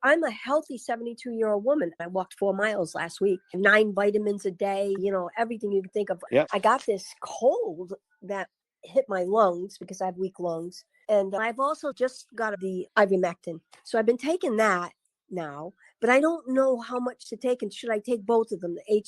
I'm a healthy 72-year-old woman. I walked 4 miles last week, 9 vitamins a day, everything you can think of. Yeah. I got this cold that hit my lungs because I have weak lungs. And I've also just got the ivermectin. So I've been taking that now, but I don't know how much to take. And should I take both of them, the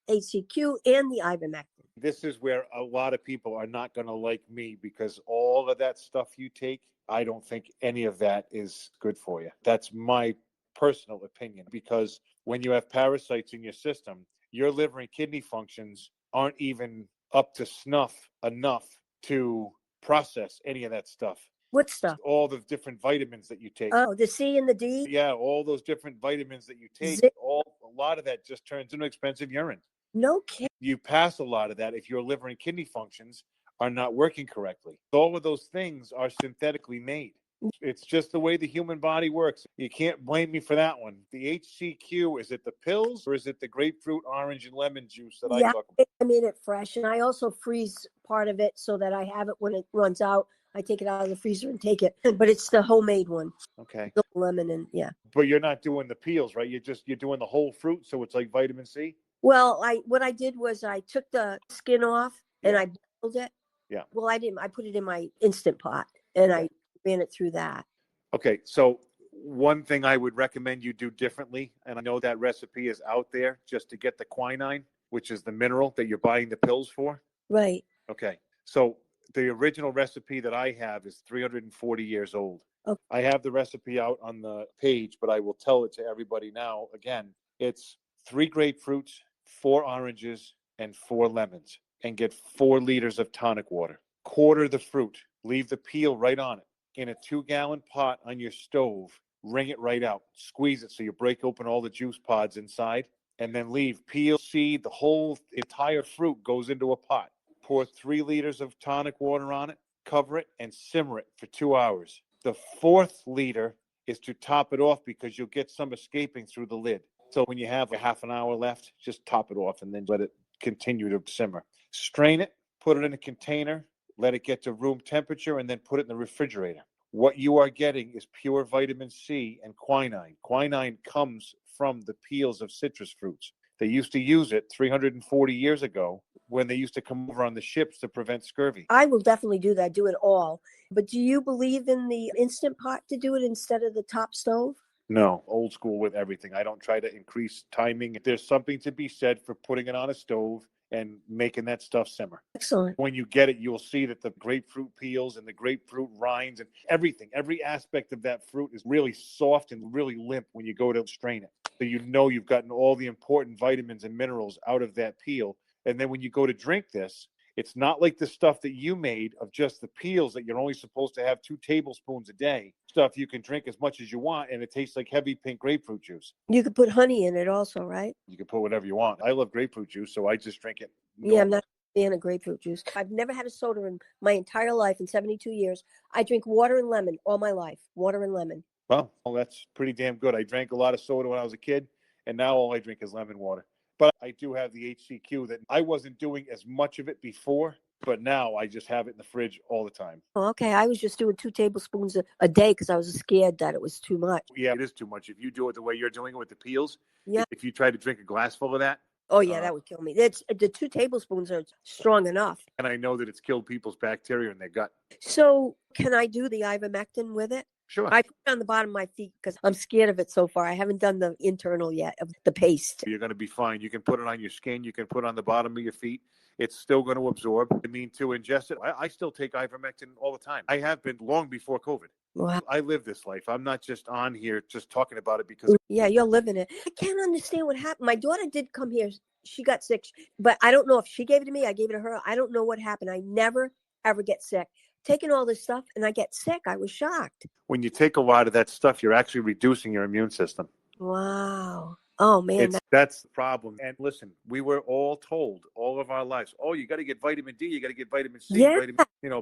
HCQ, and the ivermectin? This is where a lot of people are not going to like me, because all of that stuff you take, I don't think any of that is good for you. That's my personal opinion, because when you have parasites in your system, your liver and kidney functions aren't even up to snuff enough to process any of that stuff. What stuff? All the different vitamins that you take. Oh, the C and the D? Yeah, all those different vitamins that you take, Zinc. a lot of that just turns into expensive urine. No kidding. You pass a lot of that if your liver and kidney functions are not working correctly. All of those things are synthetically made. It's just the way the human body works. You can't blame me for that one. The HCQ, is it the pills or is it the grapefruit, orange, and lemon juice that I talk about? I made it fresh, and I also freeze part of it so that I have it when it runs out. I take it out of the freezer and take it, but it's the homemade one. Okay. The lemon and But you're not doing the peels, right? You're doing the whole fruit, so it's like vitamin C. Well, what I did was I took the skin off and I boiled it. Yeah. Well, I didn't. I put it in my Instant Pot and I ran it through that. Okay, so one thing I would recommend you do differently, and I know that recipe is out there, just to get the quinine, which is the mineral that you're buying the pills for. Right. Okay, so the original recipe that I have is 340 years old. Okay. I have the recipe out on the page, but I will tell it to everybody now. Again, it's 3 grapefruits, 4 oranges, and 4 lemons, and get 4 liters of tonic water. Quarter the fruit, leave the peel right on it. In a 2-gallon pot on your stove, wring it right out. Squeeze it so you break open all the juice pods inside, and then leave peel, seed, the whole entire fruit goes into a pot. Pour 3 liters of tonic water on it, cover it, and simmer it for 2 hours. The 4th liter is to top it off, because you'll get some escaping through the lid. So when you have a half an hour left, just top it off and then let it continue to simmer. Strain it, put it in a container, let it get to room temperature, and then put it in the refrigerator. What you are getting is pure vitamin C and quinine. Quinine comes from the peels of citrus fruits. They used to use it 340 years ago when they used to come over on the ships to prevent scurvy. I will definitely do that, do it all. But do you believe in the Instant Pot to do it instead of the top stove? No, old school with everything. I don't try to increase timing. There's something to be said for putting it on a stove and making that stuff simmer. Excellent. When you get it, you'll see that the grapefruit peels and the grapefruit rinds and everything, every aspect of that fruit is really soft and really limp when you go to strain it. So you know you've gotten all the important vitamins and minerals out of that peel. And then when you go to drink this, it's not like the stuff that you made of just the peels that you're only supposed to have 2 tablespoons a day. Stuff you can drink as much as you want, and it tastes like heavy pink grapefruit juice. You could put honey in it also, right? You can put whatever you want. I love grapefruit juice, so I just drink it. Yeah, I'm not a fan of grapefruit juice. I've never had a soda in my entire life, in 72 years. I drink water and lemon all my life. Water and lemon. Well, that's pretty damn good. I drank a lot of soda when I was a kid, and now all I drink is lemon water. But I do have the HCQ that I wasn't doing as much of it before, but now I just have it in the fridge all the time. Oh, okay. I was just doing 2 tablespoons a day because I was scared that it was too much. Yeah, it is too much. If you do it the way you're doing it with the peels, yeah. If you try to drink a glass full of that. Oh, yeah, that would kill me. It's, the 2 tablespoons are strong enough. And I know that it's killed people's bacteria in their gut. So can I do the ivermectin with it? Sure. I put it on the bottom of my feet because I'm scared of it so far. I haven't done the internal yet of the paste. You're going to be fine. You can put it on your skin. You can put it on the bottom of your feet. It's still going to absorb. I mean, to ingest it, I still take ivermectin all the time. I have been long before COVID. Wow. I live this life. I'm not just on here just talking about it because. Yeah, you're living it. I can't understand what happened. My daughter did come here. She got sick, but I don't know if she gave it to me. I gave it to her. I don't know what happened. I never, ever get sick. Taking all this stuff and I get sick. I was shocked. When you take a lot of that stuff, you're actually reducing your immune system. Wow. Oh, man. That's the problem. And listen, we were all told all of our lives, oh, you got to get vitamin D, you got to get vitamin C, vitamin,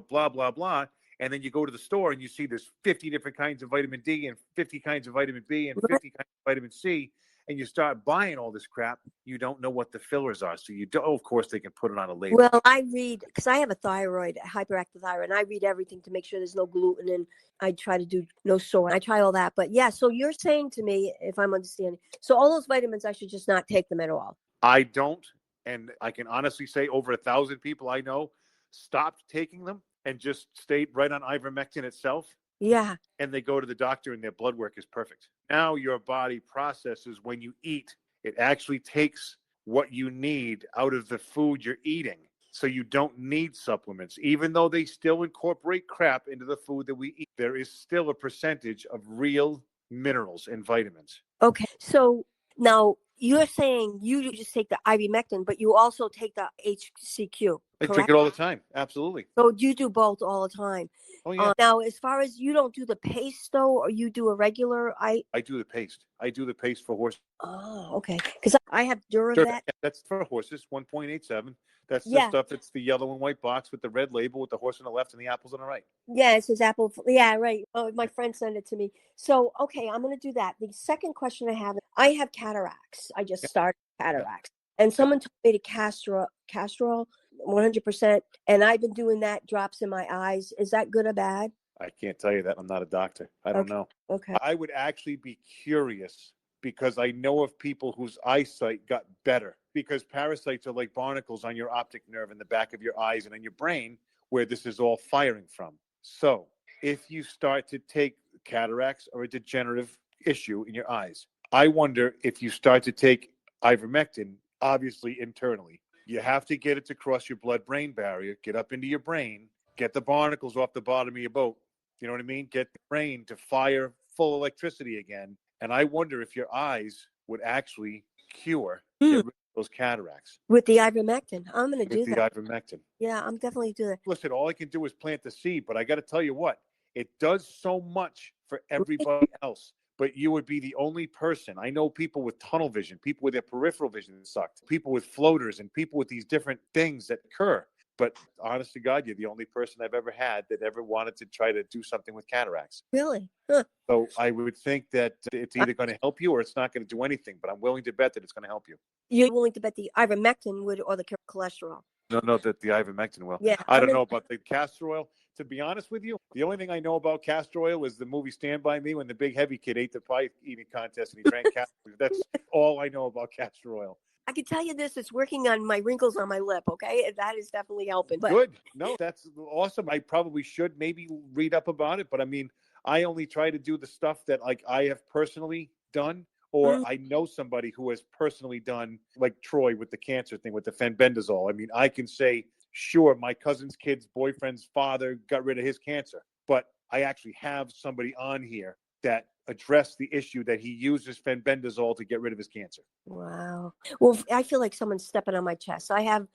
blah, blah, blah. And then you go to the store and you see there's 50 different kinds of vitamin D and 50 kinds of vitamin B and 50 kinds of vitamin C. and you start buying all this crap, you don't know what the fillers are. So you don't, of course, they can put it on a label. Well, I read, because I have a thyroid, a hyperactive thyroid, and I read everything to make sure there's no gluten, and I try to do no soy. I try all that. But yeah, so you're saying to me, if I'm understanding, so all those vitamins, I should just not take them at all. I don't, and I can honestly say over 1,000 people I know stopped taking them and just stayed right on ivermectin itself. Yeah. And they go to the doctor and their blood work is perfect. Now your body processes when you eat, it actually takes what you need out of the food you're eating. So you don't need supplements. Even though they still incorporate crap into the food that we eat, there is still a percentage of real minerals and vitamins. Okay. So now you're saying you just take the ivermectin, but you also take the HCQ. I drink it all the time. Absolutely. So you do both all the time. Oh, yeah. Now, as far as you don't do the paste, though, or you do a regular, I do the paste. I do the paste for horses. Oh, okay. Because I have Duravet. Sure. That's for horses, 1.87. That's the stuff that's the yellow and white box with the red label with the horse on the left and the apples on the right. Yeah, it says apple. Yeah, right. Oh, my friend sent it to me. So, okay, I'm going to do that. The second question I have cataracts. I just started cataracts. And someone told me to castor oil, 100%. And I've been doing that, drops in my eyes. Is that good or bad? I can't tell you that. I'm not a doctor. I don't know. Okay. I would actually be curious because I know of people whose eyesight got better because parasites are like barnacles on your optic nerve in the back of your eyes and in your brain where this is all firing from. So if you start to take cataracts or a degenerative issue in your eyes, I wonder if you start to take ivermectin, obviously internally, you have to get it to cross your blood-brain barrier, get up into your brain, get the barnacles off the bottom of your boat. You know what I mean? Get the brain to fire full electricity again. And I wonder if your eyes would actually cure, get rid of those cataracts. With the ivermectin. I'm going to do that. With the ivermectin. Yeah, I'm definitely doing that. Listen, all I can do is plant the seed, but I got to tell you what, it does so much for everybody else. But you would be the only person. I know people with tunnel vision, people with their peripheral vision sucked, people with floaters, and people with these different things that occur. But honest to God, you're the only person I've ever had that ever wanted to try to do something with cataracts. Really? Huh. So I would think that it's either going to help you or it's not going to do anything. But I'm willing to bet that it's going to help you. You're willing to bet the ivermectin would or the cholesterol? No, that the ivermectin will. Yeah, I don't know about the castor oil. To be honest with you, the only thing I know about castor oil is the movie Stand By Me when the big heavy kid ate the pie eating contest and he drank castor oil. That's all I know about castor oil. I can tell you this, it's working on my wrinkles on my lip, okay? That is definitely helping. But good. No, that's awesome. I probably should maybe read up about it, but I mean, I only try to do the stuff that like I have personally done or I know somebody who has personally done, like Troy with the cancer thing with the fenbendazole. I mean, I can say, sure, my cousin's kid's boyfriend's father got rid of his cancer, but I actually have somebody on here that addressed the issue that he uses fenbendazole to get rid of his cancer. Wow. Well, I feel like someone's stepping on my chest. I have,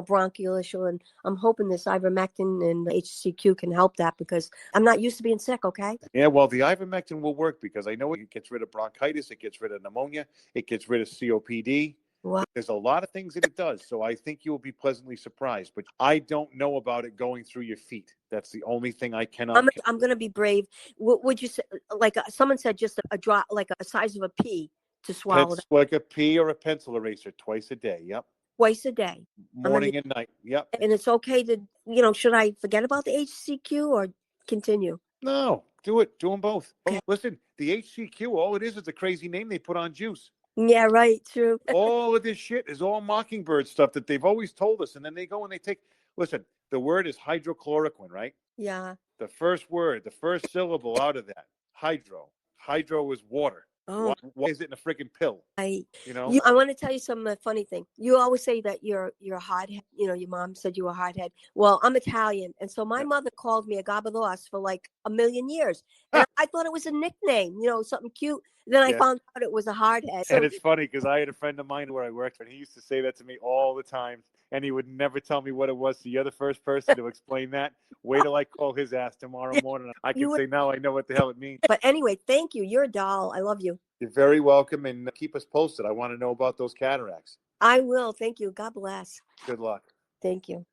bronchial issue, and I'm hoping this ivermectin and the HCQ can help that because I'm not used to being sick, okay? Yeah, well, the ivermectin will work because I know it gets rid of bronchitis, it gets rid of pneumonia, it gets rid of COPD. Wow. There's a lot of things that it does, so I think you will be pleasantly surprised. But I don't know about it going through your feet. That's the only thing I cannot. I'm going to be brave. Would you say, like someone said, just a drop, like a size of a pea to swallow? Like a pea or a pencil eraser twice a day. Yep. Twice a day. Morning and night. Yep. And it's okay to, should I forget about the HCQ or continue? No, do it. Do them both. Okay. Listen, the HCQ, all it is a crazy name they put on juice. Yeah, right. True. All of this shit is all mockingbird stuff that they've always told us. And then they go and they take, listen, the word is hydrochloroquine, right? Yeah. The first word, the first syllable out of that, hydro. Hydro is water. Oh. Why is it in a freaking pill? I want to tell you some funny thing. You always say that you're a hothead. Your mom said you were a hothead. Well, I'm Italian, and so my mother called me a gabados for like a million years, and I thought it was a nickname, something cute. Then I found out it was a hardhead. And it's funny because I had a friend of mine where I worked, and he used to say that to me all the time, and he would never tell me what it was. So you're the first person to explain that. Wait till I call his ass tomorrow morning. I can say now I know what the hell it means. But anyway, thank you. You're a doll. I love you. You're very welcome, and keep us posted. I want to know about those cataracts. I will. Thank you. God bless. Good luck. Thank you.